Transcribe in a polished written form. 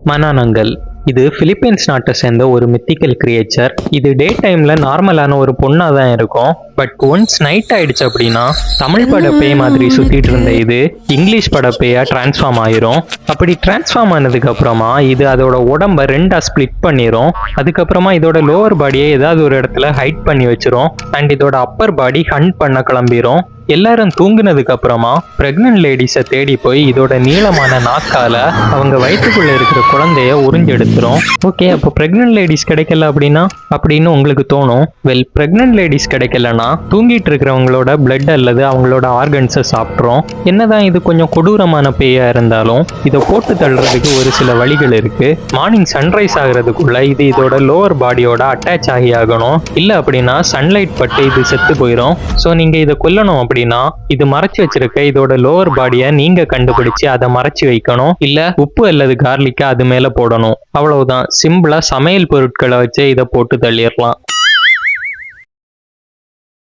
மனானங்கல். இது பிலிப்பைன்ஸ் நாட்டை சேர்ந்த ஒரு மித்திக்கல் கிரியேச்சர். இது டே டைம்ல நார்மலான ஒரு பொண்ணா தான் இருக்கும். பட் ஒன்ஸ் நைட் ஆயிடுச்சு அப்படின்னா தமிழ் பட பேய் மாதிரி சுத்திட்டு இருந்த இது இங்கிலீஷ் பட பேயா டிரான்ஸ்ஃபார்ம் ஆயிரும். அப்படி டிரான்ஸ்ஃபார்ம் ஆனதுக்கு அப்புறமா இது அதோட உடம்ப ரெண்டா ஸ்பிளிட் பண்ணிரும். அதுக்கப்புறமா இதோட லோவர் பாடியை ஏதாவது ஒரு இடத்துல ஹைட் பண்ணி வச்சிரும். அண்ட் இதோட அப்பர் பாடி ஹண்ட் பண்ண கிளம்பிரும். எல்லாரும் தூங்குனதுக்கு அப்புறமா பிரெக்னன்ட் லேடிஸை தேடி போய் இதோட நீளமான நாக்கால அவங்க வயிற்றுக்குள்ள இருக்கிற குழந்தைய உறிஞ்செடுத்துரும். ஓகே, அப்போ பிரெக்னன்ட் லேடிஸ் கிடைக்கல அப்படின்னு உங்களுக்கு தோணும். வெல், பிரெக்னன்ட் லேடிஸ் கிடைக்கலன்னா தூங்கிட்டு இருக்கிறவங்களோட பிளட் அல்லது அவங்களோட ஆர்கன்ஸை சாப்பிட்றோம். என்னதான் இது கொஞ்சம் கொடூரமான பேயா இருந்தாலும் இதை போட்டு தள்ளுறதுக்கு ஒரு சில வழிகள் இருக்கு. மார்னிங் சன்ரைஸ் ஆகுறதுக்குள்ள இது இதோட லோவர் பாடியோட அட்டாச் ஆகி ஆகணும். இல்ல அப்படின்னா சன்லைட் பட்டு இது செத்து போயிடும். ஸோ நீங்க இதை கொல்லணும் அப்படின்னா இது மறைச்சு வச்சிருக்க இதோட லோவர் பாடியை நீங்க கண்டுபிடிச்சு அதை மறைச்சு வைக்கணும். இல்ல உப்பு அல்லது கார்லிக்கா அது மேல போடணும். அவ்வளவுதான். சிம்பிளா சமையல் பொருட்களை வச்சு இதை போட்டு தள்ளிடலாம்.